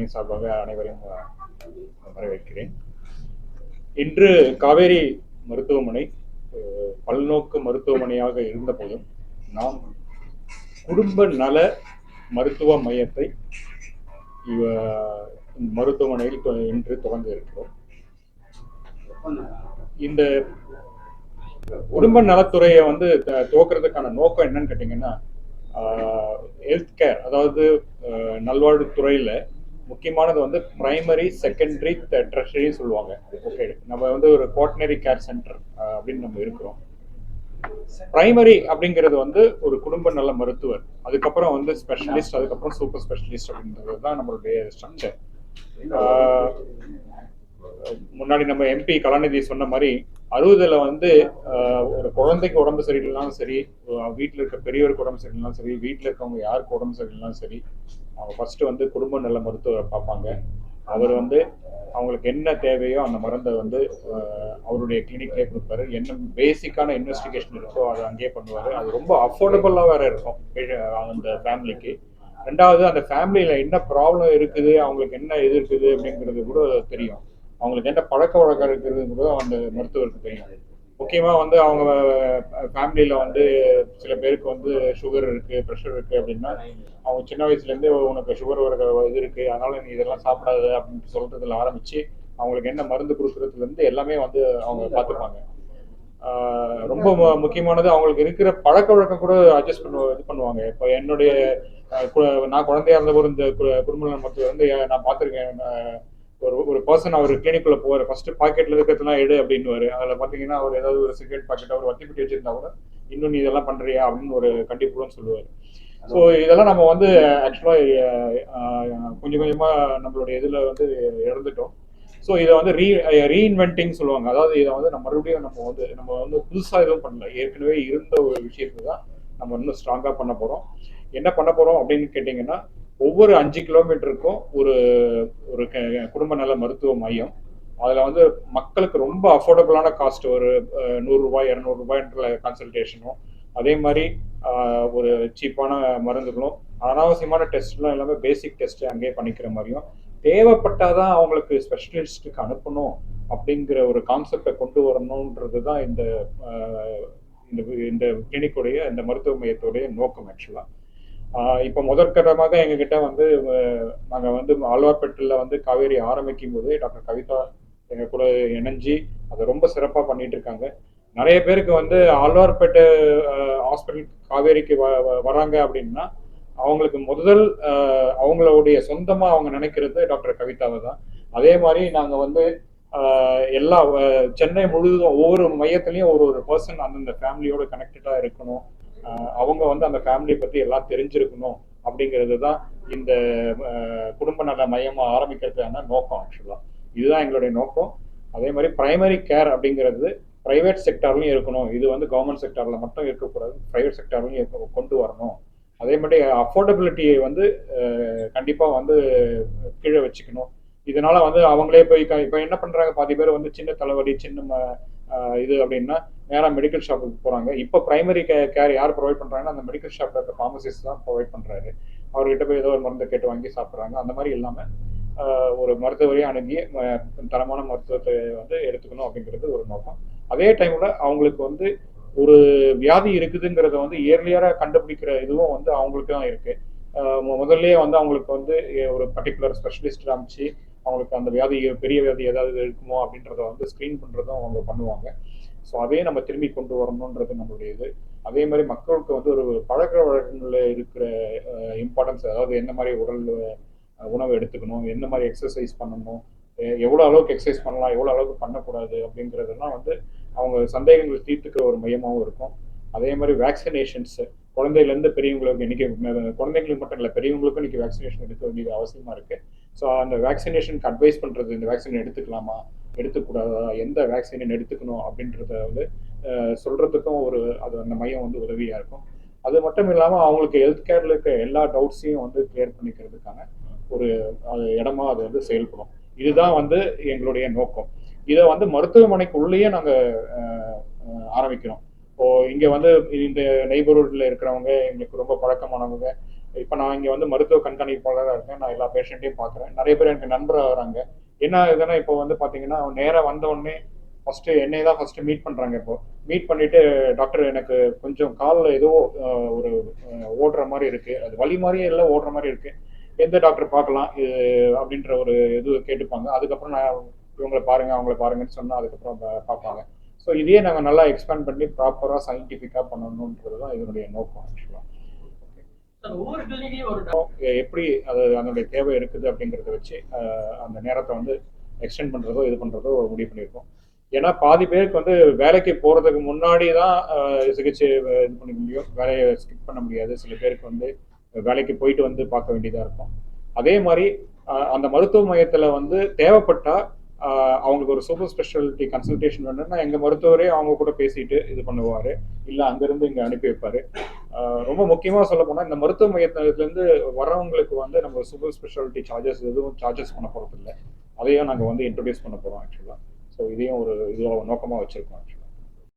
அணியின் சார்பாக அனைவரையும் வரவேற்கிறேன். இன்று காவேரி மருத்துவமனை பல்நோக்கு மருத்துவமனையாக இருந்த போதும் நாம் குடும்ப நல மருத்துவ மையத்தை மருத்துவமனையில் இன்று தொடங்க இருக்கிறோம். இந்த குடும்ப நலத்துறையை துவக்கிறதுக்கான நோக்கம் என்னன்னு கேட்டீங்கன்னா, ஹெல்த் கேர், அதாவது நல்வாழ்வுத்துறையில முக்கியமானது பிரைமரி, செகண்டரி, டெர்ஷரி சொல்லுவாங்க. ஓகே, நம்ம ஒரு குவாட்டர்னரி கேர் சென்டர் அப்படின்னு நம்ம இருக்கிறோம். பிரைமரி அப்படிங்கிறது ஒரு குடும்ப நல மருத்துவர், அதுக்கப்புறம் ஸ்பெஷலிஸ்ட், அதுக்கப்புறம் சூப்பர் ஸ்பெஷலிஸ்ட் அப்படின்றது தான் நம்மளுடைய ஸ்ட்ரக்சர். முன்னாடி நம்ம எம்பி கலாநிதி சொன்ன மாதிரி 60ல ஒரு குழந்தைக்கு உடம்பு சரியில்லைனாலும் சரி, வீட்டில் இருக்க பெரியவருக்கு உடம்பு சரியில்லைனாலும் சரி, வீட்டில் இருக்கவங்க யாருக்கு உடம்பு சரியில்லைனாலும் சரி, அவங்க ஃபர்ஸ்ட் குடும்ப நல மருத்துவரை பார்ப்பாங்க. அவர் அவங்களுக்கு என்ன தேவையோ அந்த மருந்தை அவருடைய கிளினிக்லேயே கொடுப்பாரு. என்ன பேசிக்கான இன்வெஸ்டிகேஷன் இருக்கோ அதை அங்கேயே பண்ணுவார். அது ரொம்ப அஃபோர்டபுளாக வேற இருக்கும் அந்த ஃபேமிலிக்கு. ரெண்டாவது, அந்த ஃபேமிலியில என்ன ப்ராப்ளம் இருக்குது, அவங்களுக்கு என்ன இது இருக்குது அப்படிங்கிறது கூட தெரியும். அவங்களுக்கு என்ன பழக்க வழக்கம் இருக்கிறது கூட அந்த மருத்துவருக்கு தெரியும். முக்கியமா அவங்க ஃபேமிலியில சில பேருக்கு சுகர் இருக்கு, ப்ரெஷர் இருக்கு அப்படின்னா, அவங்க சின்ன வயசுல இருந்தே உனக்கு சுகர் இது இருக்கு, அதனால நீ இதெல்லாம் சாப்பிடாது அப்படின்னு சொல்றதுல ஆரம்பிச்சு அவங்களுக்கு என்ன மருந்து கொடுக்கறதுல இருந்து எல்லாமே அவங்க பார்த்துப்பாங்க. ரொம்ப முக்கியமானது, அவங்களுக்கு இருக்கிற பழக்க வழக்கம் கூட அட்ஜஸ்ட் இது பண்ணுவாங்க. இப்போ என்னுடைய நான் குழந்தையா இருந்தபோது இந்த குடும்ப மருத்துவர் நான் பார்த்துருக்கேன். ஒரு பர்சன் அவர் கிளினிக்குள்ள போவார், ஃபர்ஸ்ட் பாக்கெட்ல இருக்கிறதுலாம் எடு அப்படின்னுவாரு. அதுல பாத்தீங்கன்னா அவர் ஏதாவது ஒரு சிகரெட் பாக்கெட், அவர் வத்தி பெட்டி வச்சிருந்தா கூட இன்னும் நீ இதெல்லாம் பண்றியா அப்படின்னு ஒரு கண்டிப்புடன் சொல்லுவார். ஸோ இதெல்லாம் நம்ம ஆக்சுவலா கொஞ்சம் கொஞ்சமா நம்மளுடைய இதுல இறந்துட்டோம். ஸோ இதை ரீஇன்வென்டிங் சொல்லுவாங்க. அதாவது இதை நம்ம மறுபடியும் நம்ம புதுசா எதுவும் பண்ணல, ஏற்கனவே இருந்த ஒரு விஷயத்தை தான் நம்ம இன்னும் ஸ்ட்ராங்கா பண்ண போறோம். என்ன பண்ண போறோம் அப்படின்னு கேட்டீங்கன்னா, ஒவ்வொரு 5 கிலோமீட்டருக்கும் ஒரு ஒரு குடும்ப நல மருத்துவ மையம். அதுல மக்களுக்கு ரொம்ப அஃபோர்டபுளான காஸ்ட், ஒரு 100 ரூபாய் 200 ரூபாய்ன்ற கன்சல்டேஷனும், அதே மாதிரி ஒரு சீப்பான மருந்துகளும், அனாவசியமான டெஸ்ட்லாம் எல்லாமே பேசிக் டெஸ்ட் அங்கேயே பண்ணிக்கிற மாதிரியும், தேவைப்பட்டாதான் அவங்களுக்கு ஸ்பெஷலிஸ்டுக்கு அனுப்பணும் அப்படிங்கிற ஒரு கான்செப்டை கொண்டு வரணும்ன்றது தான் இந்த கிளினிக்குடைய, இந்த மருத்துவ மையத்துடைய நோக்கம் ஆக்சுவலா. இப்போ முதற்கட்டமாக எங்ககிட்ட நாங்கள் ஆழ்வார்பேட்டில் காவேரி ஆரம்பிக்கும் போது டாக்டர் கவிதா எங்க கூட இணைஞ்சி அதை ரொம்ப சிறப்பாக பண்ணிட்டு இருக்காங்க. நிறைய பேருக்கு ஆழ்வார்பேட்டை ஹாஸ்பிட்டல் காவேரிக்கு வராங்க அப்படின்னா அவங்களுக்கு முதல் அவங்களுடைய சொந்தமா அவங்க நினைக்கிறது டாக்டர் கவிதாவை தான். அதே மாதிரி நாங்கள் எல்லா சென்னை முழுவதும் ஒவ்வொரு மையத்திலையும் ஒரு பர்சன் அந்தந்த ஃபேமிலியோட கனெக்டடா இருக்கணும், அவங்க அந்த ஃபேமிலியை பத்தி எல்லாம் தெரிஞ்சிருக்கணும் அப்படிங்கிறது தான் இந்த குடும்ப நல மையமா ஆரம்பிக்கிறதுக்கான நோக்கம். ஆக்சுவலா இதுதான் எங்களுடைய நோக்கம். அதே மாதிரி பிரைமரி கேர் அப்படிங்கிறது பிரைவேட் செக்டார்லயும் இருக்கணும். இது கவர்மெண்ட் செக்டார்ல மட்டும் இருக்கக்கூடாது, பிரைவேட் செக்டார்லயும் கொண்டு வரணும். அதே மாதிரி அஃபோர்டபிலிட்டியை கண்டிப்பா கீழே வச்சுக்கணும். இதனால அவங்களே போய் இப்ப என்ன பண்றாங்க, பாதி பேர் சின்ன தலைவலி, சின்ன இது அப்படின்னா நேரா மெடிக்கல் ஷாப்புக்கு போறாங்க. இப்போ பிரைமரி கேர் யார் ப்ரொவைட் பண்றாங்கன்னா அந்த மெடிக்கல் ஷாப்ல இருக்க ஃபார்மசிஸ்ட் தான் ப்ரொவைட் பண்றாரு. அவர்கிட்ட போய் ஏதோ ஒரு மருந்தை கேட்டு வாங்கி சாப்பிட்றாங்க. அந்த மாதிரி இல்லாம ஒரு மருத்துவரையும் அணுகி தரமான மருத்துவத்தை எடுத்துக்கணும் அப்படிங்கிறது ஒரு நோக்கம். அதே டைம்ல அவங்களுக்கு ஒரு வியாதி இருக்குதுங்கிறத இயர்லியரா கண்டுபிடிக்கிற இதுவும் அவங்களுக்கு தான் இருக்கு. முதல்லயே அவங்களுக்கு ஒரு பர்டிகுலர் ஸ்பெஷலிஸ்ட் காமிச்சு அவங்களுக்கு அந்த வியாதி, பெரிய வியாதி ஏதாவது இருக்குமோ அப்படின்றத ஸ்கிரீன் பண்றதும் அவங்க பண்ணுவாங்க. ஸோ அதையும் நம்ம திரும்பி கொண்டு வரணுன்றது நம்மளுடைய இது. அதே மாதிரி மக்களுக்கு ஒரு பழக்க வழக்கங்களில் இருக்கிற இம்பார்ட்டன்ஸ், அதாவது என்ன மாதிரி உணவு எடுத்துக்கணும், என்ன மாதிரி எக்ஸசைஸ் பண்ணணும், எவ்வளோ அளவுக்கு எக்ஸசைஸ் பண்ணலாம், எவ்வளோ அளவுக்கு பண்ணக்கூடாது அப்படிங்கிறதெல்லாம் அவங்க சந்தேகங்கள் தீர்த்துக்கிற ஒரு மையமாகவும் இருக்கும். அதே மாதிரி வேக்சினேஷன்ஸ், குழந்தையிலேருந்து பெரியவங்களுக்கு இன்னைக்கு குழந்தைங்களுக்கு மட்டும் இல்லை, பெரியவங்களுக்கும் இன்னைக்கு வேக்சினேஷன் எடுக்க வேண்டியது அவசியமா இருக்கு. ஸோ அந்த வேக்சினேஷனுக்கு அட்வைஸ் பண்றது, இந்த வேக்சின் எடுத்துக்கலாமா, எடுத்துக்கூடாதா, எந்த வேக்சின் எடுத்துக்கணும் அப்படின்றத சொல்றதுக்கும் அது அந்த மையம் உதவியா இருக்கும். அது மட்டும் இல்லாம அவங்களுக்கு ஹெல்த் கேர்ல இருக்க எல்லா டவுட்ஸையும் கிளியர் பண்ணிக்கிறதுக்கான ஒரு இடமா அது செயல்படும். இதுதான் எங்களுடைய நோக்கம். இதை மருத்துவமனைக்கு உள்ளேயே நாங்க ஆரம்பிக்கிறோம். இப்போ இங்க இந்த நெய்பர்ஹுட்ல இருக்கிறவங்க எங்களுக்கு ரொம்ப பழக்கமானவங்க, இப்போ நான் இங்கே வந்து மருத்துவ கண்காணிப்பாளராக இருக்கேன். நான் எல்லா பேஷண்ட்டையும் பார்க்குறேன். நிறைய பேர் எனக்கு நண்பராக வராங்க. என்ன இதுன்னா இப்போ வந்து பார்த்தீங்கன்னா நேராக வந்த உடனே ஃபர்ஸ்ட் என்னை தான் ஃபர்ஸ்ட் மீட் பண்றாங்க. இப்போ மீட் பண்ணிட்டு டாக்டர் எனக்கு கொஞ்சம் காலில் ஏதோ ஒரு ஓடுற மாதிரி இருக்கு, அது வலி மாதிரியே இல்லை ஓடுற மாதிரி இருக்கு, எந்த டாக்டர் பார்க்கலாம் இது அப்படின்ற ஒரு இது கேட்டுப்பாங்க. அதுக்கப்புறம் நான் இவங்களை பாருங்க அவங்கள பாருங்கன்னு சொன்னா அதுக்கப்புறம் பார்ப்பாங்க. ஸோ இதையே நாங்கள் நல்லா எக்ஸ்பேண்ட் பண்ணி ப்ராப்பராக சயின்டிஃபிக்காக பண்ணணுன்றது தான் இதனுடைய நோக்கம் ஆக்சுவலாக. எப்படி அது அதனுடைய தேவை இருக்குது அப்படிங்கிறத வச்சு அந்த நேரத்தை வந்து எக்ஸ்டெண்ட் பண்றதோ இது பண்றதோ முடிவு பண்ணியிருக்கோம். ஏன்னா பாதி பேருக்கு வந்து வேலைக்கு போறதுக்கு முன்னாடி தான் சிகிச்சை இது பண்ணிக்க முடியும், வேலையை ஸ்கிப் பண்ண முடியாது. சில பேருக்கு வந்து வேலைக்கு போயிட்டு வந்து பார்க்க வேண்டியதா இருக்கும். அதே மாதிரி அந்த மருத்துவ மையத்துல வந்து தேவைப்பட்டா அவங்களுக்கு ஒரு சூப்பர் ஸ்பெஷாலிட்டி கன்சல்டேஷன் வேணும்னா எங்க மருத்துவரே அவங்க கூட பேசிட்டு இது பண்ணுவாரு, இல்ல அங்கிருந்து இங்க அனுப்பி வைப்பாரு. ரொம்ப முக்கியமா சொல்ல போனா இந்த மருத்துவ மையத்துல இருந்து வர்றவங்களுக்கு வந்து நம்ம சூப்பர் ஸ்பெஷாலிட்டி சார்ஜஸ் எதுவும் சார்ஜஸ் பண்ண போறது இல்லை. அதையும் நாங்க வந்து இன்ட்ரோடியூஸ் பண்ண போறோம் ஆக்சுவலா. ஸோ இதையும் ஒரு இதுவாக நோக்கமா வச்சிருக்கோம் ஆக்சுவலா.